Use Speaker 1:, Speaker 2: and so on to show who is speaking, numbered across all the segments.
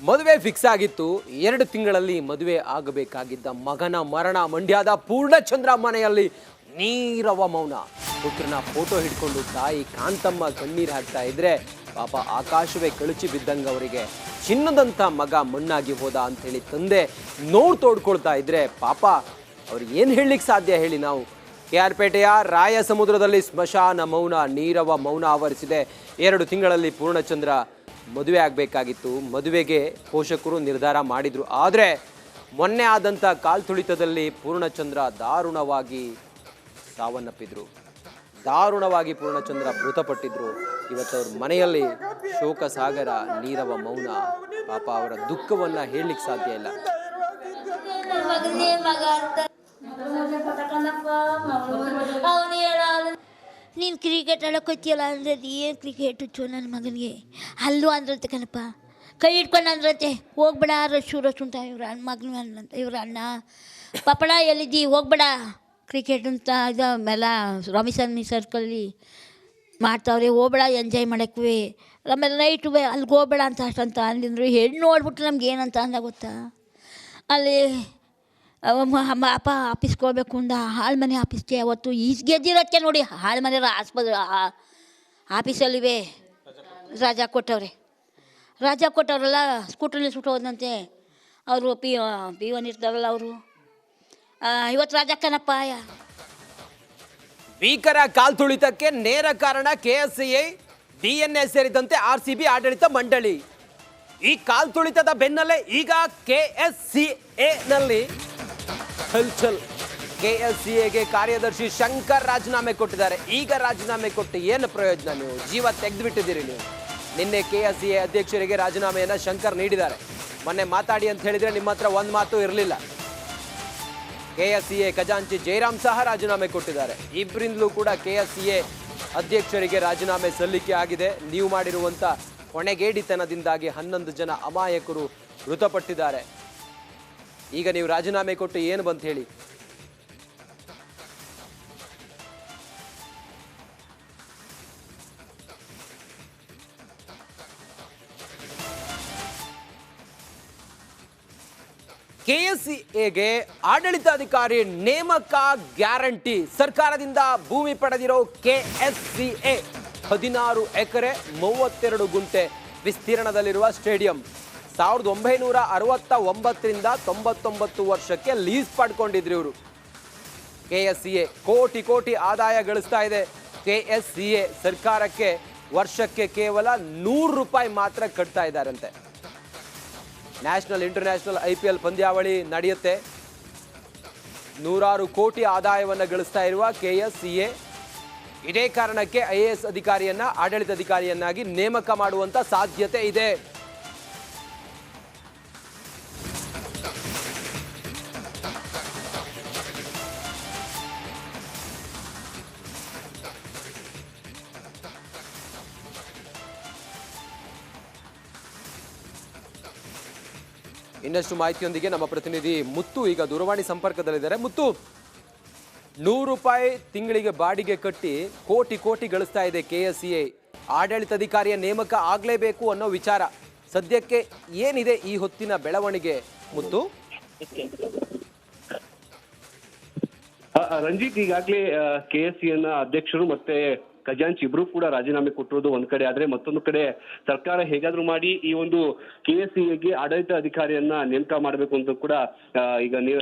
Speaker 1: ಮದುವೆ ಫಿಕ್ಸ್ ಆಗಿತ್ತು. 2 ತಿಂಗಳಲ್ಲಿ ಮದುವೆ ಆಗಬೇಕಾಗಿದ್ದ ಮಗನ ಮರಣ. ಮಂಡ್ಯದ ಪೂರ್ಣಚಂದ್ರ ಮನೆಯಲ್ಲಿ ನೀರವ ಮೌನ. ಪುತ್ರನ ಫೋಟೋ ಹಿಡ್ಕೊಂಡು ತಾಯಿ ಕಾಂತಮ್ಮ ಕಣ್ಣೀರು ಹಾಕ್ತಾ ಇದ್ರೆ ಪಾಪ ಆಕಾಶವೇ ಕಳುಚಿ ಬಿದ್ದಂಗೆ ಅವರಿಗೆ ಚಿನ್ನದಂಥ ಮಗ ಮಣ್ಣಾಗಿ ಹೋದ ಅಂಥೇಳಿ ತಂದೆ ನೋವು ತೋಡ್ಕೊಳ್ತಾ ಇದ್ರೆ ಪಾಪ ಅವ್ರಿಗೆ ಏನು ಹೇಳಲಿಕ್ಕೆ ಸಾಧ್ಯ ಹೇಳಿ ನಾವು. KR ಪೇಟೆಯ ರಾಯ ಸಮುದ್ರದಲ್ಲಿ ಸ್ಮಶಾನ ಮೌನ, ನೀರವ ಮೌನ ಆವರಿಸಿದೆ. 2 ತಿಂಗಳಲ್ಲಿ ಪೂರ್ಣಚಂದ್ರ ಮದುವೆ ಆಗಬೇಕಾಗಿತ್ತು. ಮದುವೆಗೆ ಪೋಷಕರು ನಿರ್ಧಾರ ಮಾಡಿದರು. ಆದರೆ ಮೊನ್ನೆ ಆದಂಥ ಕಾಲ್ತುಳಿತದಲ್ಲಿ ಪೂರ್ಣಚಂದ್ರ ದಾರುಣವಾಗಿ ಸಾವನ್ನಪ್ಪಿದ್ರು. ದಾರುಣವಾಗಿ ಪೂರ್ಣಚಂದ್ರ ಮೃತಪಟ್ಟಿದ್ರು. ಇವತ್ತು ಅವ್ರ ಮನೆಯಲ್ಲಿ ಶೋಕ ಸಾಗರ, ನೀರವ ಮೌನ. ಪಾಪ ಅವರ ದುಃಖವನ್ನು ಹೇಳಲಿಕ್ಕೆ ಸಾಧ್ಯ ಇಲ್ಲ.
Speaker 2: ನೀನು ಕ್ರಿಕೆಟ್ ಆಡೋಕ್ಕೋತಿಯಲ್ಲ ಅಂದ್ರದ್ದು ಏನು ಕ್ರಿಕೆಟ್ ಹುಚ್ಚು ನನ್ನ ಮಗನಿಗೆ ಅಲ್ಲೂ ಅಂದ್ರತ್ತೆ ಕಣಪ್ಪ. ಕೈ ಹಿಡ್ಕೊಂಡು ಅಂದ್ರತ್ತೆ ಹೋಗ್ಬೇಡ ರಶು ಅಂತ ಇವ್ರ ಮಗನ ಅಂತ ಇವ್ರ ಅಣ್ಣ ಪಾಪಣ ಎಲ್ಲಿದ್ದಿ ಹೋಗ್ಬೇಡ ಕ್ರಿಕೆಟ್ ಅಂತ ಇದು ಆಮೇಲೆ ರಾಮಿಸನ್ ಸರ್ಕಲ್ಲಿ ಮಾಡ್ತಾವ್ರೆ ಹೋಗ್ಬೇಡ ಎಂಜಾಯ್ ಮಾಡೋಕ್ಕೆ. ಆಮೇಲೆ ನೈಟು ಅಲ್ಲಿಗೆ ಹೋಗ್ಬೇಡ ಅಂತ ಅಷ್ಟಂತ ಅಂದಿದ್ರು. ಹೆಣ್ಣು ನೋಡ್ಬಿಟ್ಟು ನಮ್ಗೆ ಏನಂತ ಅಂದ ಗೊತ್ತಾ, ಅಲ್ಲಿ ಅಪ್ಪ ಆಫೀಸ್ಗೆ ಹೋಗ್ಬೇಕು ಅಂದ. ಹಾಳು ಮನೆ ಆಫೀಸ್ಗೆ ಅವತ್ತು ಗೆದ್ದಿರೋಕ್ಕೆ ನೋಡಿ ಹಾಳು ಮನೆ ಆಫೀಸಲ್ಲಿವೆ ರಾಜಾ ಕೊಟ್ಟವ್ರಲ್ಲ ಸ್ಕೂಟ್ರಲ್ಲಿ ಸುಟ್ಟು ಹೋದಂತೆ ಅವರು ಪಿ1 ಇರ್ತಾರಲ್ಲ ಅವರು. ಇವತ್ತು ರಾಜಕ್ಕನಪ್ಪ
Speaker 1: ಭೀಕರ ಕಾಲ್ತುಳಿತಕ್ಕೆ ನೇರ ಕಾರಣ KSCA, DNA ಸೇರಿದಂತೆ RCB ಆಡಳಿತ ಮಂಡಳಿ. ಈ ಕಾಲ್ತುಳಿತದ ಬೆನ್ನಲ್ಲೇ ಈಗ KSCA ನಲ್ಲಿ ಹಲ್ಚಲ್. KSCAಗೆ ಕಾರ್ಯದರ್ಶಿ ಶಂಕರ್ ರಾಜೀನಾಮೆ ಕೊಟ್ಟಿದ್ದಾರೆ. ಈಗ ರಾಜೀನಾಮೆ ಕೊಟ್ಟು ಏನು ಪ್ರಯೋಜನ? ನೀವು ಜೀವ ತೆಗೆದುಬಿಟ್ಟಿದ್ದೀರಿ ನೀವು. ನಿನ್ನೆ KSCA ಅಧ್ಯಕ್ಷರಿಗೆ ರಾಜೀನಾಮೆಯನ್ನು ಶಂಕರ್ ನೀಡಿದ್ದಾರೆ. ಮೊನ್ನೆ ಮಾತಾಡಿ ಅಂತ ಹೇಳಿದರೆ ನಿಮ್ಮ ಹತ್ರ ಒಂದು ಮಾತು ಇರಲಿಲ್ಲ. KSCA ಖಜಾಂಚಿ ಜಯರಾಮ್ ಸಹ ರಾಜೀನಾಮೆ ಕೊಟ್ಟಿದ್ದಾರೆ. ಇಬ್ಬರಿಂದಲೂ ಕೂಡ KSCA ಅಧ್ಯಕ್ಷರಿಗೆ ರಾಜೀನಾಮೆ ಸಲ್ಲಿಕೆ ಆಗಿದೆ. ನೀವು ಮಾಡಿರುವಂಥ ಹೊಣೆಗೇಡಿತನದಿಂದಾಗಿ 11 ಜನ ಅಮಾಯಕರು ಮೃತಪಟ್ಟಿದ್ದಾರೆ. ಈಗ ನೀವು ರಾಜೀನಾಮೆ ಕೊಟ್ಟು ಏನು ಬಂತ ಹೇಳಿ? KSCAಗೆ ಆಡಳಿತಾಧಿಕಾರಿ ನೇಮಕ ಗ್ಯಾರಂಟಿ. ಸರ್ಕಾರದಿಂದ ಭೂಮಿ ಪಡೆದಿರೋ KSCA 16 ಎಕರೆ 32 ಗುಂಟೆ ವಿಸ್ತೀರ್ಣದಲ್ಲಿರುವ ಸ್ಟೇಡಿಯಂ 1969ರಿಂದ 99 ವರ್ಷಕ್ಕೆ ಲೀಸ್ ಪಡ್ಕೊಂಡಿದ್ರು ಇವರು. KSCA ಕೋಟಿ ಆದಾಯ ಗಳಿಸ್ತಾ ಇದೆ. KSCA ಸರ್ಕಾರಕ್ಕೆ ವರ್ಷಕ್ಕೆ ಕೇವಲ ₹100 ಮಾತ್ರ ಕಟ್ತಾ ಇದ್ದಾರಂತೆ. ನ್ಯಾಷನಲ್ ಇಂಟರ್ನ್ಯಾಷನಲ್ IPL ಪಂದ್ಯಾವಳಿ ನಡೆಯುತ್ತೆ. 100 ಕೋಟಿ ಆದಾಯವನ್ನು ಗಳಿಸ್ತಾ ಇರುವ KSCA ಇದೇ ಕಾರಣಕ್ಕೆ IAS ಅಧಿಕಾರಿಯನ್ನ ಆಡಳಿತಾಧಿಕಾರಿಯನ್ನಾಗಿ ನೇಮಕ ಮಾಡುವಂತ ಸಾಧ್ಯತೆ ಇದೆ. ಇನ್ನಷ್ಟು ಮಾಹಿತಿಯೊಂದಿಗೆ ನಮ್ಮ ಪ್ರತಿನಿಧಿ ಮುತ್ತು ಈಗ ದೂರವಾಣಿ ಸಂಪರ್ಕದಲ್ಲಿದ್ದಾರೆ. ಮುತ್ತು, ₹100 ತಿಂಗಳಿಗೆ ಬಾಡಿಗೆ ಕಟ್ಟಿ ಕೋಟಿ ಗಳಿಸ್ತಾ ಇದೆ KSCA. ಆಡಳಿತಾಧಿಕಾರಿಯ ನೇಮಕ ಆಗಲೇಬೇಕು ಅನ್ನೋ ವಿಚಾರ ಸದ್ಯಕ್ಕೆ ಏನಿದೆ ಈ ಹೊತ್ತಿನ ಬೆಳವಣಿಗೆ ಮುತ್ತು?
Speaker 3: ರಂಜಿತ್, ಈಗಾಗಲೇ KSCA ಅಧ್ಯಕ್ಷರು ಮತ್ತೆ ಖಜಾಂಚಿ ಇಬ್ರು ಕೂಡ ರಾಜೀನಾಮೆ ಕೊಟ್ಟಿರೋದು ಒಂದ್ ಕಡೆ ಆದ್ರೆ, ಮತ್ತೊಂದು ಕಡೆ ಸರ್ಕಾರ ಹೇಗಾದ್ರೂ ಮಾಡಿ ಈ ಒಂದು KSCAಗೆ ಆಡಳಿತ ಅಧಿಕಾರಿಯನ್ನ ನೇಮಕ ಮಾಡಬೇಕು ಅಂತ ಕೂಡ ಈಗ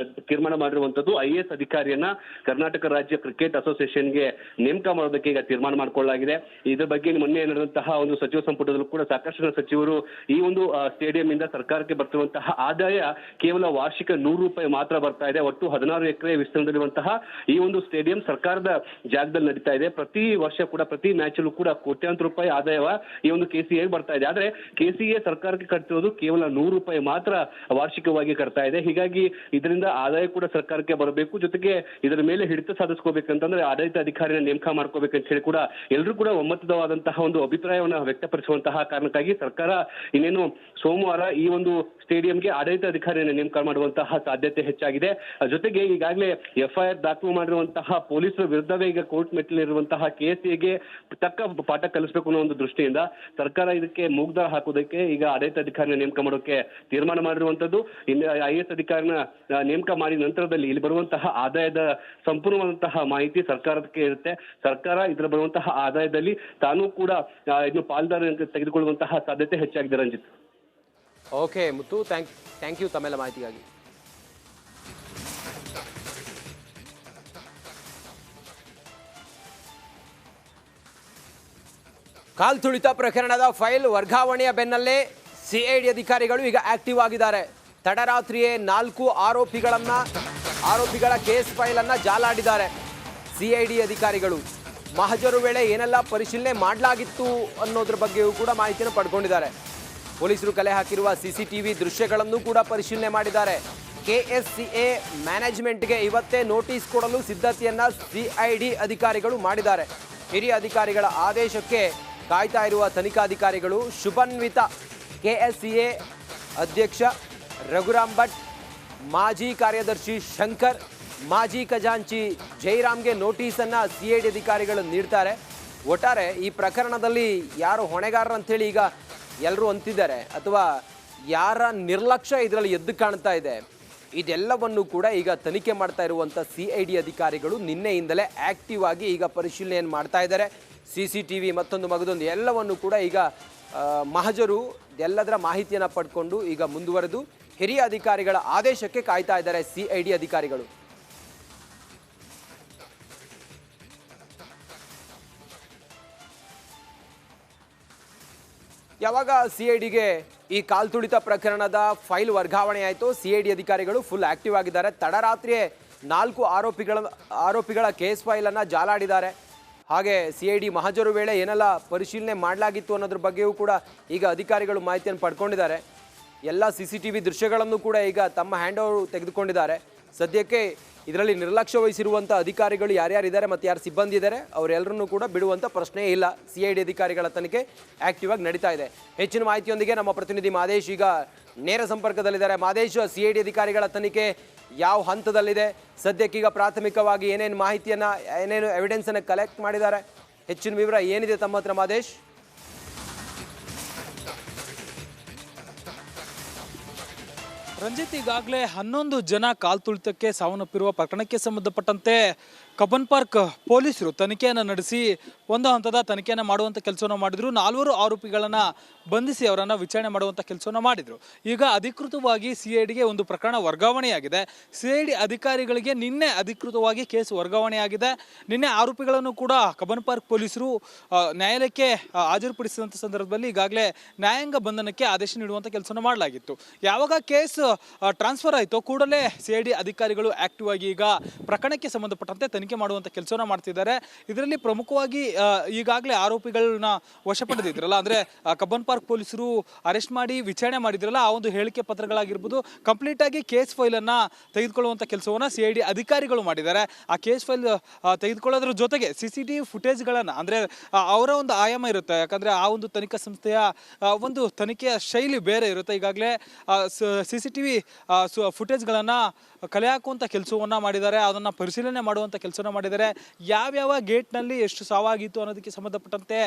Speaker 3: ತೀರ್ಮಾನ ಮಾಡಿರುವಂತದ್ದು. IAS ಅಧಿಕಾರಿಯನ್ನ ಕರ್ನಾಟಕ ರಾಜ್ಯ ಕ್ರಿಕೆಟ್ ಅಸೋಸಿಯೇಷನ್ಗೆ ನೇಮಕ ಮಾಡೋದಕ್ಕೆ ಈಗ ತೀರ್ಮಾನ ಮಾಡಿಕೊಳ್ಳಲಾಗಿದೆ. ಇದ್ರ ಬಗ್ಗೆ ಮೊನ್ನೆ ನಡೆದಂತಹ ಒಂದು ಸಚಿವ ಸಂಪುಟದಲ್ಲೂ ಕೂಡ ಸಾಕಷ್ಟು ಜನ ಸಚಿವರು ಈ ಒಂದು ಸ್ಟೇಡಿಯಂ ಇಂದ ಸರ್ಕಾರಕ್ಕೆ ಬರ್ತಿರುವಂತಹ ಆದಾಯ ಕೇವಲ ವಾರ್ಷಿಕ ₹100 ಮಾತ್ರ ಬರ್ತಾ ಇದೆ. ಒಟ್ಟು 16 ಎಕರೆ ವಿಸ್ತೀರ್ಣದಲ್ಲಿರುವಂತಹ ಈ ಒಂದು ಸ್ಟೇಡಿಯಂ ಸರ್ಕಾರದ ಜಾಗದಲ್ಲಿ ನಡೀತಾ ಇದೆ. ಪ್ರತಿ ವರ್ಷ ಕೂಡ ಪ್ರತಿ ಮ್ಯಾಚ್ ಅಲ್ಲೂ ಕೂಡ ಕೋಟ್ಯಾಂತರ ರೂಪಾಯಿ ಆದಾಯವ ಈ ಒಂದು KCA ಬರ್ತಾ ಇದೆ. ಆದ್ರೆ KCA ಸರ್ಕಾರಕ್ಕೆ ಕಟ್ತಿರೋದು ಕೇವಲ ₹100 ಮಾತ್ರ ವಾರ್ಷಿಕವಾಗಿ ಕಟ್ತಾ ಇದೆ. ಹೀಗಾಗಿ ಇದರಿಂದ ಆದಾಯ ಕೂಡ ಸರ್ಕಾರಕ್ಕೆ ಬರಬೇಕು, ಜೊತೆಗೆ ಇದರ ಮೇಲೆ ಹಿಡಿತ ಸಾಧಿಸ್ಕೋಬೇಕಂತಂದ್ರೆ ಆಡಳಿತ ಅಧಿಕಾರಿನ ನೇಮಕ ಮಾಡ್ಕೋಬೇಕಂತ ಹೇಳಿ ಕೂಡ ಎಲ್ಲರೂ ಕೂಡ ಒಮ್ಮತವಾದಂತಹ ಒಂದು ಅಭಿಪ್ರಾಯವನ್ನ ವ್ಯಕ್ತಪಡಿಸುವಂತಹ ಕಾರಣಕ್ಕಾಗಿ ಸರ್ಕಾರ ಇನ್ನೇನು ಸೋಮವಾರ ಈ ಒಂದು ಸ್ಟೇಡಿಯಂಗೆ ಆಡಳಿತ ಅಧಿಕಾರಿಯನ್ನು ನೇಮಕ ಮಾಡುವಂತಹ ಸಾಧ್ಯತೆ ಹೆಚ್ಚಾಗಿದೆ. ಜೊತೆಗೆ ಈಗಾಗಲೇ FIR ದಾಖಲು ಮಾಡಿರುವಂತಹ ಪೊಲೀಸರ ವಿರುದ್ಧವೇ ಈಗ ಕೋರ್ಟ್ ಮೆಟ್ಟಿಲಿರುವಂತಹ KSCA ಸಿಐಡಿಗೆ ತಕ್ಕ ಪಾಠ ಕಲಿಸಬೇಕು ಅನ್ನೋ ಒಂದು ದೃಷ್ಟಿಯಿಂದ ಸರ್ಕಾರ ಇದಕ್ಕೆ ಮೂಗ್ದಾರ ಹಾಕೋದಕ್ಕೆ ಈಗ ಆಡಳಿತ ಅಧಿಕಾರಿನ ನೇಮಕ ಮಾಡೋಕೆ ತೀರ್ಮಾನ ಮಾಡಿರುವಂತದ್ದು. ಇನ್ನು IAS ಅಧಿಕಾರಿನ ನೇಮಕ ಮಾಡಿದ ನಂತರದಲ್ಲಿ ಇಲ್ಲಿ ಬರುವಂತಹ ಆದಾಯದ ಸಂಪೂರ್ಣವಾದಂತಹ ಮಾಹಿತಿ ಸರ್ಕಾರಕ್ಕೆ ಇರುತ್ತೆ. ಸರ್ಕಾರ ಇದರ ಬರುವಂತಹ ಆದಾಯದಲ್ಲಿ ತಾನೂ ಕೂಡ ಇನ್ನು ಪಾಲ್ದಾರ ತೆಗೆದುಕೊಳ್ಳುವಂತಹ ಸಾಧ್ಯತೆ ಹೆಚ್ಚಾಗಿದೆ Ranjith.
Speaker 1: Okay Muttu, thank you ತಮ್ಮೆಲ್ಲ ಮಾಹಿತಿಗಾಗಿ. ಕಾಲ್ ತುಳಿತ ಪ್ರಕರಣದ ಫೈಲ್ ವರ್ಗಾವಣೆಯ ಬೆನ್ನಲ್ಲೇ CID ಅಧಿಕಾರಿಗಳು ಈಗ ಆಕ್ಟಿವ್ ಆಗಿದ್ದಾರೆ. ತಡರಾತ್ರಿಯೇ 4 ಆರೋಪಿಗಳ ಕೇಸ್ ಫೈಲ್ ಅನ್ನ ಜಾಲಾಡಿದ್ದಾರೆ CID ಅಧಿಕಾರಿಗಳು. ಮಹಜರು ವೇಳೆ ಏನೆಲ್ಲ ಪರಿಶೀಲನೆ ಮಾಡಲಾಗಿತ್ತು ಅನ್ನೋದ್ರ ಬಗ್ಗೆಯೂ ಕೂಡ ಮಾಹಿತಿಯನ್ನು ಪಡ್ಕೊಂಡಿದ್ದಾರೆ. ಪೊಲೀಸರು ಕಲೆ ಹಾಕಿರುವ CCTV ದೃಶ್ಯಗಳನ್ನು ಕೂಡ ಪರಿಶೀಲನೆ ಮಾಡಿದ್ದಾರೆ. KSCA ಮ್ಯಾನೇಜ್ಮೆಂಟ್ಗೆ ಇವತ್ತೇ ನೋಟಿಸ್ ಕೊಡಲು ಸಿದ್ಧತೆಯನ್ನ CID ಅಧಿಕಾರಿಗಳು ಮಾಡಿದ್ದಾರೆ. ಹಿರಿಯ ಅಧಿಕಾರಿಗಳ ಆದೇಶಕ್ಕೆ ಕಾಯ್ತಾ ಇರುವ ತನಿಖಾಧಿಕಾರಿಗಳು ಶುಭನ್ವಿತ, KSCA ಅಧ್ಯಕ್ಷ ರಘುರಾಮ್ ಭಟ್, ಮಾಜಿ ಕಾರ್ಯದರ್ಶಿ ಶಂಕರ್, ಮಾಜಿ ಖಜಾಂಚಿ ಜೈರಾಮ್ಗೆ ನೋಟಿಸನ್ನು CID ಅಧಿಕಾರಿಗಳು ನೀಡ್ತಾರೆ. ಒಟ್ಟಾರೆ ಈ ಪ್ರಕರಣದಲ್ಲಿ ಯಾರು ಹೊಣೆಗಾರರಂತೇಳಿ ಈಗ ಎಲ್ಲರೂ ಅಂತಿದ್ದಾರೆ, ಅಥವಾ ಯಾರ ನಿರ್ಲಕ್ಷ್ಯ ಇದರಲ್ಲಿ ಎದ್ದು ಕಾಣ್ತಾ ಇದೆ, ಇದೆಲ್ಲವನ್ನು ಕೂಡ ಈಗ ತನಿಖೆ ಮಾಡ್ತಾ ಇರುವಂಥ CID ಅಧಿಕಾರಿಗಳು ನಿನ್ನೆಯಿಂದಲೇ ಆಕ್ಟಿವ್ ಆಗಿ ಈಗ ಪರಿಶೀಲನೆಯನ್ನು ಮಾಡ್ತಾ ಇದ್ದಾರೆ. CCTV ಮತ್ತೊಂದು ಮಗದೊಂದು ಎಲ್ಲವನ್ನು ಕೂಡ ಈಗ ಮಹಜರು ಎಲ್ಲದರ ಮಾಹಿತಿಯನ್ನು ಪಡ್ಕೊಂಡು ಈಗ ಮುಂದುವರೆದು ಹಿರಿಯ ಅಧಿಕಾರಿಗಳ ಆದೇಶಕ್ಕೆ ಕಾಯ್ತಾ ಇದ್ದಾರೆ CID ಅಧಿಕಾರಿಗಳು. ಯಾವಾಗ CIDಗೆ ಈ ಕಾಲ್ ತುಳಿತ ಪ್ರಕರಣದ ಫೈಲ್ ವರ್ಗಾವಣೆ ಆಯಿತು, CID ಅಧಿಕಾರಿಗಳು ಫುಲ್ ಆಕ್ಟಿವ್ ಆಗಿದ್ದಾರೆ. ತಡರಾತ್ರಿಯೇ 4 ಆರೋಪಿಗಳ ಕೇಸ್ ಫೈಲನ್ನು ಜಾಲಾಡಿದ್ದಾರೆ. ಹಾಗೆ CID ಮಹಜರು ವೇಳೆ ಏನೆಲ್ಲ ಪರಿಶೀಲನೆ ಮಾಡಲಾಗಿತ್ತು ಅನ್ನೋದ್ರ ಬಗ್ಗೆಯೂ ಕೂಡ ಈಗ ಅಧಿಕಾರಿಗಳು ಮಾಹಿತಿಯನ್ನು ಪಡ್ಕೊಂಡಿದ್ದಾರೆ. ಎಲ್ಲ CCTV ದೃಶ್ಯಗಳನ್ನು ಕೂಡ ಈಗ ತಮ್ಮ ಹ್ಯಾಂಡ್ ಓವರ್ ತೆಗೆದುಕೊಂಡಿದ್ದಾರೆ. ಸದ್ಯಕ್ಕೆ ಇದರಲ್ಲಿ ನಿರ್ಲಕ್ಷ್ಯ ವಹಿಸಿರುವಂಥ ಅಧಿಕಾರಿಗಳು ಯಾರ್ಯಾರಿದ್ದಾರೆ ಮತ್ತು ಯಾರು ಸಿಬ್ಬಂದಿ ಇದ್ದಾರೆ ಅವರೆಲ್ಲರನ್ನೂ ಕೂಡ ಬಿಡುವಂಥ ಪ್ರಶ್ನೆ ಇಲ್ಲ. CID ಅಧಿಕಾರಿಗಳ ತನಿಖೆ ಆಕ್ಟಿವ್ ಆಗಿ ನಡೀತಾ ಇದೆ. ಹೆಚ್ಚಿನ ಮಾಹಿತಿಯೊಂದಿಗೆ ನಮ್ಮ ಪ್ರತಿನಿಧಿ ಮಾದೇಶ್ ಈಗ ನೇರ ಸಂಪರ್ಕದಲ್ಲಿದ್ದಾರೆ. ಮಾದೇಶ್, CID ಅಧಿಕಾರಿಗಳ ತನಿಖೆ ಯಾವ ಹಂತದಲ್ಲಿದೆ? ಸದ್ಯಕ್ಕೀಗ ಪ್ರಾಥಮಿಕವಾಗಿ ಏನೇನು ಮಾಹಿತಿಯನ್ನು, ಏನೇನು ಎವಿಡೆನ್ಸನ್ನು ಕಲೆಕ್ಟ್ ಮಾಡಿದ್ದಾರೆ? ಹೆಚ್ಚಿನ ವಿವರ ಏನಿದೆ ತಮ್ಮ ಹತ್ರ ಮಾದೇಶ್?
Speaker 4: ರಂಜಿತ್, ಈಗಾಗಲೇ 11 ಜನ ಕಾಲ್ ತುಳಿತಕ್ಕೆ ಸಾವನ್ನಪ್ಪಿರುವ ಪ್ರಕರಣಕ್ಕೆ ಸಂಬಂಧಪಟ್ಟಂತೆ ಕಬ್ಬನ್ ಪಾರ್ಕ್ ಪೊಲೀಸರು ತನಿಖೆಯನ್ನು ನಡೆಸಿ ಒಂದು ಹಂತದ ತನಿಖೆಯನ್ನು ಮಾಡುವಂಥ ಕೆಲಸವನ್ನು ಮಾಡಿದರು. 4 ಆರೋಪಿಗಳನ್ನು ಬಂಧಿಸಿ ಅವರನ್ನು ವಿಚಾರಣೆ ಮಾಡುವಂಥ ಕೆಲಸವನ್ನು ಮಾಡಿದರು. ಈಗ ಅಧಿಕೃತವಾಗಿ CIDಗೆ ಒಂದು ಪ್ರಕರಣ ವರ್ಗಾವಣೆಯಾಗಿದೆ. CID ಅಧಿಕಾರಿಗಳಿಗೆ ನಿನ್ನೆ ಅಧಿಕೃತವಾಗಿ ಕೇಸ್ ವರ್ಗಾವಣೆಯಾಗಿದೆ. ನಿನ್ನೆ ಆರೋಪಿಗಳನ್ನು ಕೂಡ ಕಬ್ಬನ್ ಪಾರ್ಕ್ ಪೊಲೀಸರು ನ್ಯಾಯಾಲಯಕ್ಕೆ ಹಾಜರುಪಡಿಸಿದಂಥ ಸಂದರ್ಭದಲ್ಲಿ ಈಗಾಗಲೇ ನ್ಯಾಯಾಂಗ ಬಂಧನಕ್ಕೆ ಆದೇಶ ನೀಡುವಂಥ ಕೆಲಸವನ್ನು ಮಾಡಲಾಗಿತ್ತು. ಯಾವಾಗ ಕೇಸ್ ಟ್ರಾನ್ಸ್ಫರ್ ಆಯಿತು ಕೂಡಲೇ CID ಅಧಿಕಾರಿಗಳು ಆಕ್ಟಿವ್ ಆಗಿ ಈಗ ಪ್ರಕರಣಕ್ಕೆ ಸಂಬಂಧಪಟ್ಟಂತೆ ತನಿಖೆ ಮಾಡುವಂಥ ಕೆಲಸವನ್ನು ಮಾಡ್ತಿದ್ದಾರೆ. ಇದರಲ್ಲಿ ಪ್ರಮುಖವಾಗಿ ಈಗಾಗಲೇ ಆರೋಪಿಗಳನ್ನ ವಶಪಡೆದಿದ್ರಲ್ಲ, ಅಂದರೆ ಕಬ್ಬನ್ ಪಾರ್ಕ್ ಪೊಲೀಸರು ಅರೆಸ್ಟ್ ಮಾಡಿ ವಿಚಾರಣೆ ಮಾಡಿದ್ರಲ್ಲ, ಆ ಒಂದು ಹೇಳಿಕೆ ಪತ್ರಗಳಾಗಿರ್ಬೋದು, ಕಂಪ್ಲೀಟ್ ಆಗಿ ಕೇಸ್ ಫೈಲನ್ನು ತೆಗೆದುಕೊಳ್ಳುವಂಥ ಕೆಲಸವನ್ನು CID ಅಧಿಕಾರಿಗಳು ಮಾಡಿದ್ದಾರೆ. ಆ ಕೇಸ್ ಫೈಲ್ ತೆಗೆದುಕೊಳ್ಳೋದ್ರ ಜೊತೆಗೆ CCTV ಫುಟೇಜ್ಗಳನ್ನು, ಅಂದರೆ ಅವರ ಒಂದು ಆಯಾಮ ಇರುತ್ತೆ, ಯಾಕಂದರೆ ಆ ಒಂದು ತನಿಖಾ ಸಂಸ್ಥೆಯ ಒಂದು ತನಿಖೆಯ ಶೈಲಿ ಬೇರೆ ಇರುತ್ತೆ. ಈಗಾಗಲೇ CCTV ಫುಟೇಜ್ಗಳನ್ನು ಕಲೆ ಹಾಕುವಂಥ ಕೆಲಸವನ್ನು ಮಾಡಿದ್ದಾರೆ, ಅದನ್ನು ಪರಿಶೀಲನೆ ಮಾಡುವಂಥ ಕೆಲಸವನ್ನು ಮಾಡಿದ್ದಾರೆ. ಯಾವ್ಯಾವ ಗೇಟ್ನಲ್ಲಿ ಎಷ್ಟು ಸಾವಾಗಿತ್ತು ಅನ್ನೋದಕ್ಕೆ ಸಂಬಂಧಪಟ್ಟಂತೆ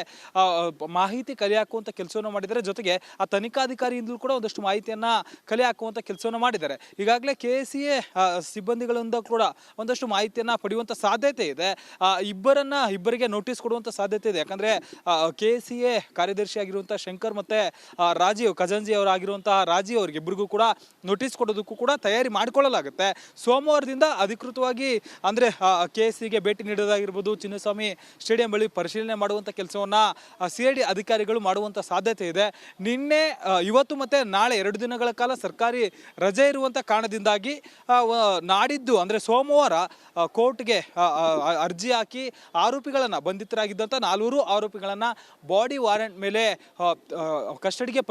Speaker 4: ಮಾಹಿತಿ ಕಲೆ ಹಾಕುವಂಥ ಕೆಲಸವನ್ನು ಮಾಡಿದ್ದಾರೆ. ಜೊತೆಗೆ ಆ ತನಿಖಾಧಿಕಾರಿಯಿಂದಲೂ ಕೂಡ ಒಂದಷ್ಟು ಮಾಹಿತಿಯನ್ನು ಕಲೆ ಹಾಕುವಂಥ ಕೆಲಸವನ್ನು ಮಾಡಿದ್ದಾರೆ. ಈಗಾಗಲೇ KSCA ಸಿಬ್ಬಂದಿಗಳಿಂದ ಕೂಡ ಒಂದಷ್ಟು ಮಾಹಿತಿಯನ್ನು ಪಡೆಯುವಂಥ ಸಾಧ್ಯತೆ ಇದೆ. ಇಬ್ಬರಿಗೆ ನೋಟಿಸ್ ಕೊಡುವಂಥ ಸಾಧ್ಯತೆ ಇದೆ. ಯಾಕಂದರೆ KSCA ಕಾರ್ಯದರ್ಶಿ ಆಗಿರುವಂಥ ಶಂಕರ್ ಮತ್ತು ರಾಜೀವ್, ಖಜಾಂಚಿ ಅವರಾಗಿರುವಂತಹ ರಾಜೀವ್ ಅವರಿಗೆ ಇಬ್ಬರಿಗೂ ಕೂಡ ನೋಟಿಸ್ ಕೊಡೋದಕ್ಕೂ ಕೂಡ ತಯಾರಿ ಮಾಡಿಕೊಳ್ಳಲಾಗುತ್ತೆ. ಸೋಮವಾರದಿಂದ ಅಧಿಕೃತವಾಗಿ ಅಂದರೆ KSCಗೆ ಭೇಟಿ ನೀಡೋದಾಗಿರ್ಬೋದು, ಚಿನ್ನಸ್ವಾಮಿ ಸ್ಟೇಡಿಯಂ ಬಳಿ ಪರಿಶೀಲನೆ ಮಾಡುವಂಥ ಕೆಲಸವನ್ನು CID ಅಧಿಕಾರಿಗಳು ಮಾಡುವಂಥ ಸಾಧ್ಯತೆ ಇದೆ. ನಿನ್ನೆ, ಇವತ್ತು ಮತ್ತು ನಾಳೆ 2 ದಿನಗಳ ಕಾಲ ಸರ್ಕಾರಿ ರಜೆ ಇರುವಂಥ ಕಾರಣದಿಂದಾಗಿ ನಾಡಿದ್ದು ಅಂದರೆ ಸೋಮವಾರ ಕೋರ್ಟ್ಗೆ ಅರ್ಜಿ ಹಾಕಿ ಆರೋಪಿಗಳನ್ನು, ಬಂಧಿತರಾಗಿದ್ದಂಥ 4 ಆರೋಪಿಗಳನ್ನು ಬಾಡಿ ವಾರೆಂಟ್ ಮೇಲೆ ಕಸ್ಟಡಿಗೆ